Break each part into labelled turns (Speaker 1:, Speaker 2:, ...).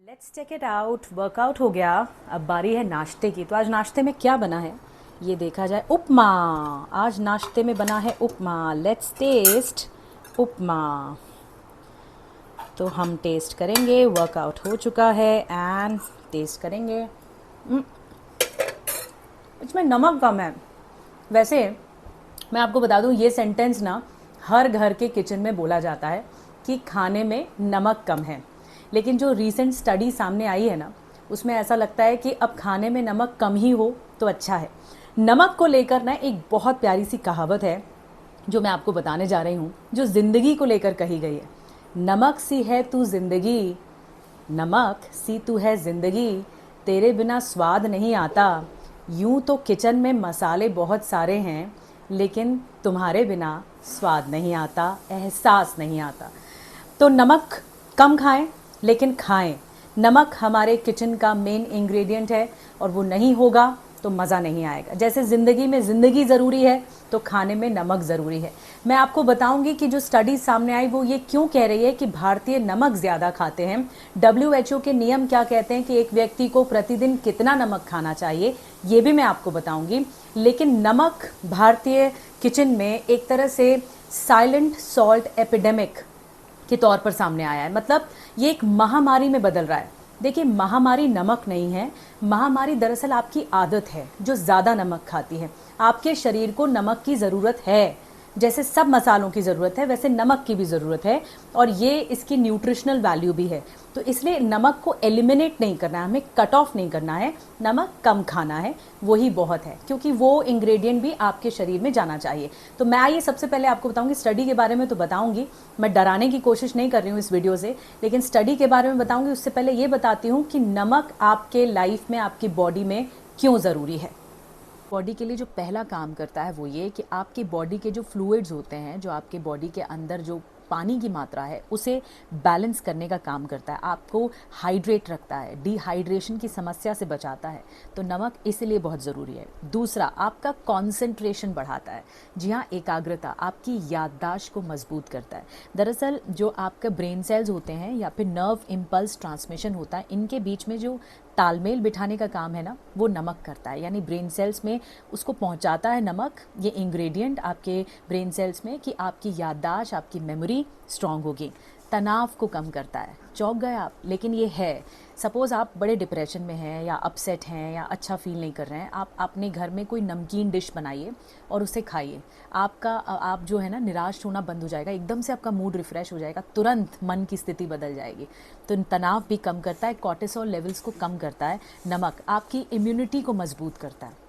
Speaker 1: Let's take it out. Workout हो गया, अब बारी है नाश्ते की। तो आज नाश्ते में क्या बना है ये देखा जाए। उपमा। आज नाश्ते में बना है उपमा। लेट्स टेस्ट उपमा। तो हम टेस्ट करेंगे। वर्कआउट हो चुका है एंड टेस्ट करेंगे। इसमें नमक कम है। वैसे मैं आपको बता दूं, ये सेंटेंस ना हर घर के किचन में बोला जाता है कि खाने में नमक कम है। लेकिन जो रीसेंट स्टडी सामने आई है ना, उसमें ऐसा लगता है कि अब खाने में नमक कम ही हो तो अच्छा है। नमक को लेकर ना एक बहुत प्यारी सी कहावत है जो मैं आपको बताने जा रही हूँ, जो ज़िंदगी को लेकर कही गई है। नमक सी है तू ज़िंदगी, नमक सी तू है ज़िंदगी, तेरे बिना स्वाद नहीं आता। यूं तो किचन में मसाले बहुत सारे हैं, लेकिन तुम्हारे बिना स्वाद नहीं आता, एहसास नहीं आता। तो नमक कम खाएं, लेकिन खाएं। नमक हमारे किचन का मेन इंग्रेडिएंट है और वो नहीं होगा तो मज़ा नहीं आएगा। जैसे ज़िंदगी में ज़िंदगी ज़रूरी है तो खाने में नमक ज़रूरी है। मैं आपको बताऊंगी कि जो स्टडी सामने आई वो ये क्यों कह रही है कि भारतीय नमक ज़्यादा खाते हैं। WHO के नियम क्या कहते हैं कि एक व्यक्ति को प्रतिदिन कितना नमक खाना चाहिए, ये भी मैं आपको बताऊंगी। लेकिन नमक भारतीय किचन में एक तरह से साइलेंट सॉल्ट एपिडेमिक के तौर पर सामने आया है। मतलब ये एक महामारी में बदल रहा है। देखिए, महामारी नमक नहीं है, महामारी दरअसल आपकी आदत है जो ज़्यादा नमक खाती है। आपके शरीर को नमक की ज़रूरत है, जैसे सब मसालों की ज़रूरत है वैसे नमक की भी ज़रूरत है, और ये इसकी न्यूट्रिशनल वैल्यू भी है। तो इसलिए नमक को एलिमिनेट नहीं करना है, हमें कट ऑफ नहीं करना है, नमक कम खाना है, वही बहुत है, क्योंकि वो इंग्रेडिएंट भी आपके शरीर में जाना चाहिए। तो मैं आइए सबसे पहले आपको बताऊंगी स्टडी के बारे में। तो बताऊंगी, मैं डराने की कोशिश नहीं कर रही हूँ इस वीडियो से, लेकिन स्टडी के बारे में बताऊंगी। उससे पहले ये बताती हूँ कि नमक आपके लाइफ में, आपकी बॉडी में क्यों ज़रूरी है। बॉडी के लिए जो पहला काम करता है वो ये कि आपकी बॉडी के जो फ्लूइड्स होते हैं, जो आपके बॉडी के अंदर जो पानी की मात्रा है, उसे बैलेंस करने का काम करता है, आपको हाइड्रेट रखता है, डिहाइड्रेशन की समस्या से बचाता है। तो नमक इसलिए बहुत ज़रूरी है। दूसरा, आपका कॉन्सेंट्रेशन बढ़ाता है। जी हाँ, एकाग्रता, आपकी याददाश्त को मजबूत करता है। दरअसल जो आपके ब्रेन सेल्स होते हैं या फिर नर्व इम्पल्स ट्रांसमिशन होता है, इनके बीच में जो तालमेल बिठाने का काम है ना, वो नमक करता है। यानी ब्रेन सेल्स में उसको पहुंचाता है नमक, ये इंग्रेडिएंट आपके ब्रेन सेल्स में, कि आपकी याददाश्त, आपकी मेमोरी स्ट्रांग होगी। तनाव को कम करता है। चौंक गए आप, लेकिन ये है। सपोज़ आप बड़े डिप्रेशन में हैं या अपसेट हैं या अच्छा फील नहीं कर रहे हैं, आप अपने घर में कोई नमकीन डिश बनाइए और उसे खाइए। आप जो है ना, निराश होना बंद हो जाएगा, एकदम से आपका मूड रिफ़्रेश हो जाएगा, तुरंत मन की स्थिति बदल जाएगी। तो तनाव भी कम करता है, कॉर्टिसोल लेवल्स को कम करता है नमक, आपकी इम्यूनिटी को मजबूत करता है।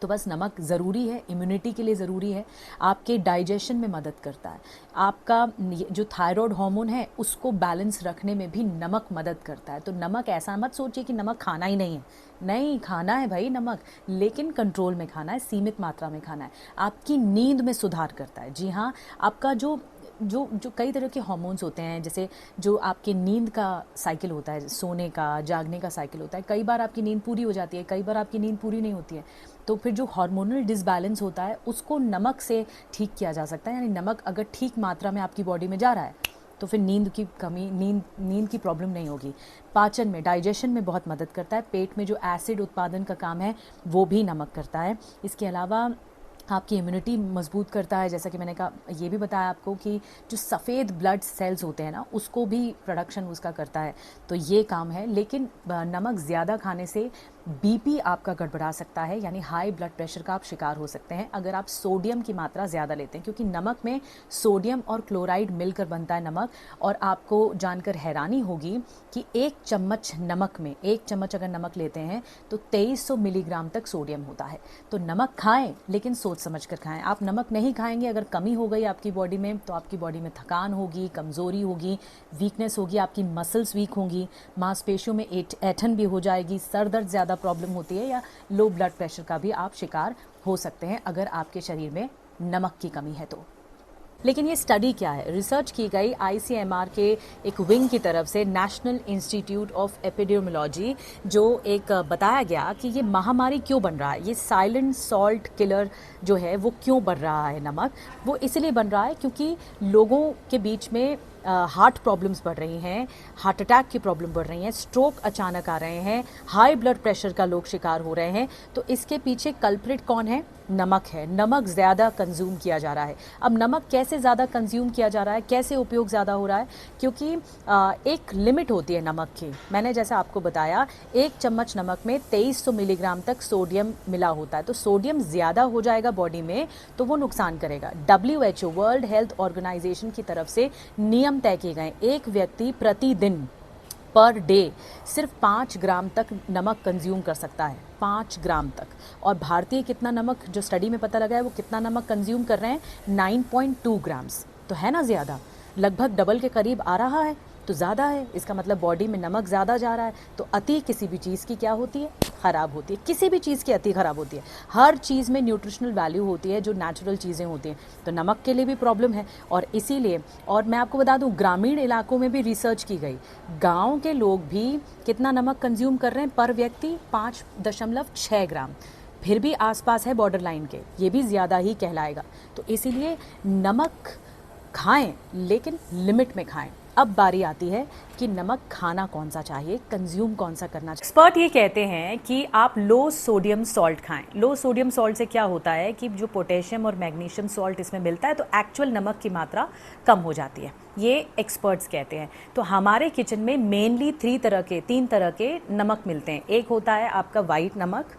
Speaker 1: तो बस नमक ज़रूरी है, इम्यूनिटी के लिए ज़रूरी है, आपके डाइजेशन में मदद करता है, आपका जो थायराइड हार्मोन है उसको बैलेंस रखने में भी नमक मदद करता है। तो नमक, ऐसा मत सोचिए कि नमक खाना ही नहीं है, नहीं खाना है भाई नमक, लेकिन कंट्रोल में खाना है, सीमित मात्रा में खाना है। आपकी नींद में सुधार करता है। जी हाँ, आपका जो जो जो कई तरह के हार्मोन्स होते हैं, जैसे जो आपके नींद का साइकिल होता है, सोने का, जागने का साइकिल होता है, कई बार आपकी नींद पूरी हो जाती है, कई बार आपकी नींद पूरी नहीं होती है। तो फिर जो हार्मोनल डिसबैलेंस होता है उसको नमक से ठीक किया जा सकता है। यानी नमक अगर ठीक मात्रा में आपकी बॉडी में जा रहा है तो फिर नींद की कमी, नींद की प्रॉब्लम नहीं होगी। पाचन में, डाइजेशन में बहुत मदद करता है। पेट में जो एसिड उत्पादन का काम है वो भी नमक करता है। इसके अलावा आपकी इम्यूनिटी मजबूत करता है। जैसा कि मैंने कहा, ये भी बताया आपको कि जो सफ़ेद ब्लड सेल्स होते हैं ना, उसको भी प्रोडक्शन उसका करता है। तो ये काम है। लेकिन नमक ज़्यादा खाने से बीपी आपका गड़बड़ा सकता है, यानी हाई ब्लड प्रेशर का आप शिकार हो सकते हैं अगर आप सोडियम की मात्रा ज़्यादा लेते हैं, क्योंकि नमक में सोडियम और क्लोराइड मिलकर बनता है नमक। और आपको जानकर हैरानी होगी कि एक चम्मच नमक में, एक चम्मच अगर नमक लेते हैं तो 2300 मिलीग्राम तक सोडियम होता है। तो नमक खाएं, लेकिन सोच समझ कर खाएं। आप नमक नहीं खाएंगे, अगर कमी हो गई आपकी बॉडी में, तो आपकी बॉडी में थकान होगी, कमज़ोरी होगी, वीकनेस होगी, आपकी मसल्स वीक होंगी, मांसपेशियों में ऐंठन भी हो जाएगी, सर दर्द ज़्यादा प्रॉब्लम होती है, या लो ब्लड प्रेशर का भी आप शिकार हो सकते हैं अगर आपके शरीर में नमक की कमी है तो। लेकिन ये स्टडी क्या है? रिसर्च की गई ICMR के एक विंग की तरफ से, नेशनल इंस्टीट्यूट ऑफ एपिडेमियोलॉजी, जो एक बताया गया कि ये महामारी क्यों बन रहा है, ये साइलेंट सॉल्ट किलर जो है वो क्यों बढ़ रहा है नमक। वो इसलिए बन रहा है क्योंकि लोगों के बीच में हार्ट प्रॉब्लम्स बढ़ रही हैं, हार्ट अटैक की प्रॉब्लम बढ़ रही हैं, स्ट्रोक अचानक आ रहे हैं, हाई ब्लड प्रेशर का लोग शिकार हो रहे हैं, तो इसके पीछे कल्प्रिट कौन है? नमक है। नमक ज़्यादा कंज्यूम किया जा रहा है। अब नमक कैसे ज़्यादा कंज्यूम किया जा रहा है, कैसे उपयोग ज़्यादा हो रहा है? क्योंकि एक लिमिट होती है नमक की। मैंने जैसा आपको बताया, 1 चम्मच नमक में 2300 मिलीग्राम तक सोडियम मिला होता है, तो सोडियम ज़्यादा हो जाएगा बॉडी में तो वो नुकसान करेगा। WHO वर्ल्ड हेल्थ ऑर्गेनाइजेशन की तरफ से नियम तय किए गए, एक व्यक्ति प्रतिदिन पर डे सिर्फ 5 ग्राम तक नमक कंज्यूम कर सकता है, 5 ग्राम तक। और भारतीय कितना नमक, जो स्टडी में पता लगा है, वो कितना नमक कंज्यूम कर रहे हैं? 9.2 ग्राम्स। तो है ना ज़्यादा, लगभग डबल के करीब आ रहा है, तो ज़्यादा है। इसका मतलब बॉडी में नमक ज़्यादा जा रहा है। तो अति किसी भी चीज़ की क्या होती है? ख़राब होती है। किसी भी चीज़ की अति ख़राब होती है। हर चीज़ में न्यूट्रिशनल वैल्यू होती है, जो नेचुरल चीज़ें होती हैं। तो नमक के लिए भी प्रॉब्लम है। और इसीलिए, और मैं आपको बता दूं, ग्रामीण इलाकों में भी रिसर्च की गई, गाँव के लोग भी कितना नमक कंज्यूम कर रहे हैं पर व्यक्ति? 5.6 ग्राम। फिर भी आसपास है बॉर्डर लाइन के, ये भी ज़्यादा ही कहलाएगा। तो इसीलिए नमक खाएं, लेकिन लिमिट में खाएं। अब बारी आती है कि नमक खाना कौन सा चाहिए, कंज्यूम कौन सा करना चाहिए। एक्सपर्ट ये कहते हैं कि आप लो सोडियम सॉल्ट खाएं। लो सोडियम सॉल्ट से क्या होता है कि जो पोटेशियम और मैग्नीशियम सॉल्ट इसमें मिलता है, तो एक्चुअल नमक की मात्रा कम हो जाती है, ये एक्सपर्ट्स कहते हैं। तो हमारे किचन में मेनली 3 तरह के नमक मिलते हैं। एक होता है आपका वाइट नमक,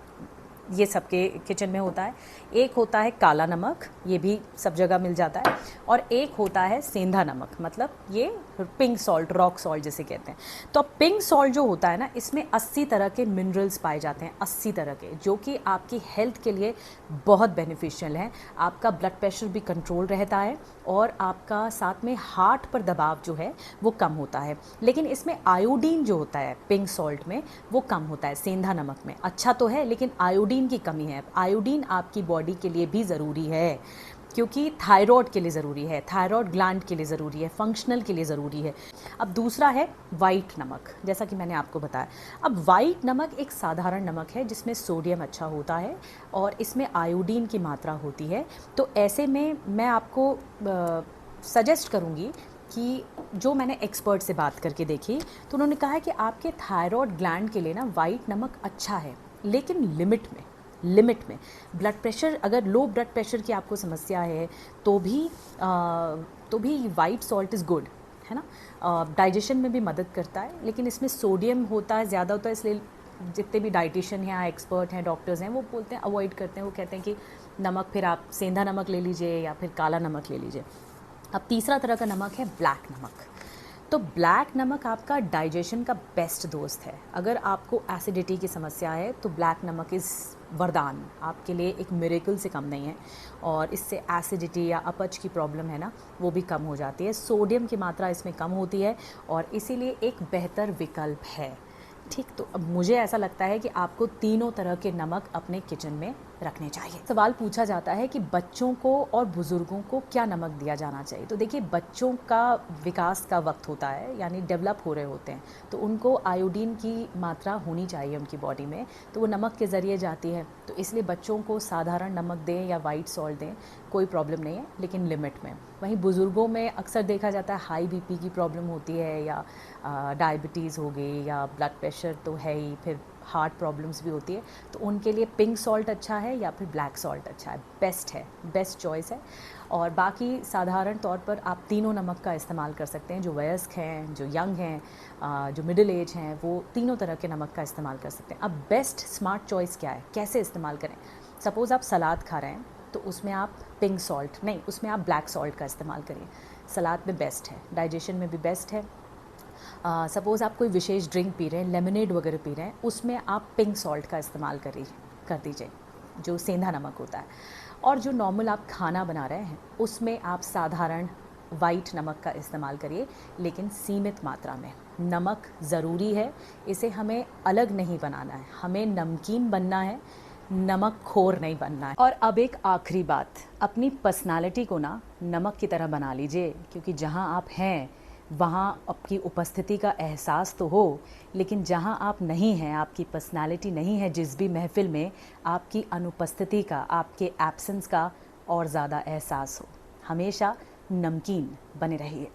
Speaker 1: ये सबके किचन में होता है। एक होता है काला नमक, ये भी सब जगह मिल जाता है। और एक होता है सेंधा नमक, मतलब ये पिंक सॉल्ट, रॉक सॉल्ट जिसे कहते हैं। तो पिंक सॉल्ट जो होता है ना, इसमें 80 तरह के मिनरल्स पाए जाते हैं, 80 तरह के, जो कि आपकी हेल्थ के लिए बहुत बेनिफिशियल है। आपका ब्लड प्रेशर भी कंट्रोल रहता है और आपका साथ में हार्ट पर दबाव जो है वो कम होता है। लेकिन इसमें आयोडीन जो होता है पिंक सॉल्ट में, वो कम होता है सेंधा नमक में। अच्छा तो है, लेकिन आयोडीन की कमी है। आयोडीन आपकी बॉडी के लिए भी ज़रूरी है, क्योंकि थायराइड के लिए ज़रूरी है, थायराइड ग्लैंड के लिए ज़रूरी है, फंक्शनल के लिए ज़रूरी है। अब दूसरा है वाइट नमक, जैसा कि मैंने आपको बताया। अब वाइट नमक एक साधारण नमक है जिसमें सोडियम अच्छा होता है और इसमें आयोडीन की मात्रा होती है। तो ऐसे में मैं आपको सजेस्ट करूँगी कि जो मैंने एक्सपर्ट से बात करके देखी, तो उन्होंने कहा है कि आपके थायराइड ग्लैंड के लिए ना वाइट नमक अच्छा है, लेकिन लिमिट में। ब्लड प्रेशर, अगर लो ब्लड प्रेशर की आपको समस्या है तो भी वाइट सॉल्ट इज़ गुड, है ना। डाइजेशन में भी मदद करता है, लेकिन इसमें सोडियम होता है, ज़्यादा होता है, इसलिए जितने भी डाइटिशियन हैं, एक्सपर्ट हैं, डॉक्टर्स हैं, वो बोलते हैं, अवॉइड करते हैं। वो कहते हैं कि नमक फिर आप सेंधा नमक ले लीजिए या फिर काला नमक ले लीजिए। अब तीसरा तरह का नमक है ब्लैक नमक। तो ब्लैक नमक आपका डाइजेशन का बेस्ट दोस्त है। अगर आपको एसिडिटी की समस्या है तो ब्लैक नमक इज़ वरदान, आपके लिए एक मिरेकल से कम नहीं है। और इससे एसिडिटी या अपच की प्रॉब्लम है ना, वो भी कम हो जाती है। सोडियम की मात्रा इसमें कम होती है और इसीलिए एक बेहतर विकल्प है। ठीक, तो अब मुझे ऐसा लगता है कि आपको तीनों तरह के नमक अपने किचन में रखने चाहिए। सवाल पूछा जाता है कि बच्चों को और बुज़ुर्गों को क्या नमक दिया जाना चाहिए। तो देखिए, बच्चों का विकास का वक्त होता है, यानी डेवलप हो रहे होते हैं, तो उनको आयोडीन की मात्रा होनी चाहिए उनकी बॉडी में, तो वो नमक के ज़रिए जाती है। तो इसलिए बच्चों को साधारण नमक दें या वाइट सॉल्ट दें, कोई प्रॉब्लम नहीं है, लेकिन लिमिट में। वहीं बुज़ुर्गों में अक्सर देखा जाता है हाई बीपी की प्रॉब्लम होती है, या डायबिटीज़ हो गई, या ब्लड प्रेशर तो है ही, फिर हार्ट प्रॉब्लम्स भी होती है। तो उनके लिए पिंक सॉल्ट अच्छा है या फिर ब्लैक सॉल्ट अच्छा है, बेस्ट चॉइस है। और बाकी साधारण तौर पर आप तीनों नमक का इस्तेमाल कर सकते हैं। जो वयस्क हैं, जो यंग हैं, जो मिडिल एज हैं, वो तीनों तरह के नमक का इस्तेमाल कर सकते हैं। अब बेस्ट स्मार्ट चॉइस क्या है, कैसे इस्तेमाल करें? सपोज़ आप सलाद खा रहे हैं तो उसमें आप पिंक सॉल्ट नहीं, उसमें आप ब्लैक सॉल्ट का इस्तेमाल करिए। सलाद में बेस्ट है, डाइजेशन में भी बेस्ट है। सपोज़ आप कोई विशेष ड्रिंक पी रहे हैं, लेमनेड वगैरह पी रहे हैं, उसमें आप पिंक सॉल्ट का इस्तेमाल कर दीजिए, जो सेंधा नमक होता है। और जो नॉर्मल आप खाना बना रहे हैं उसमें आप साधारण वाइट नमक का इस्तेमाल करिए, लेकिन सीमित मात्रा में। नमक ज़रूरी है, इसे हमें अलग नहीं बनाना है, हमें नमकीन बनना है, नमक खोर नहीं बनना है। और अब एक आखिरी बात, अपनी पर्सनालिटी को ना नमक की तरह बना लीजिए, क्योंकि जहाँ आप हैं वहाँ आपकी उपस्थिति का एहसास तो हो, लेकिन जहाँ आप नहीं हैं, आपकी पर्सनालिटी नहीं है जिस भी महफ़िल में, आपकी अनुपस्थिति का, आपके एब्सेंस का और ज़्यादा एहसास हो। हमेशा नमकीन बने रहिए।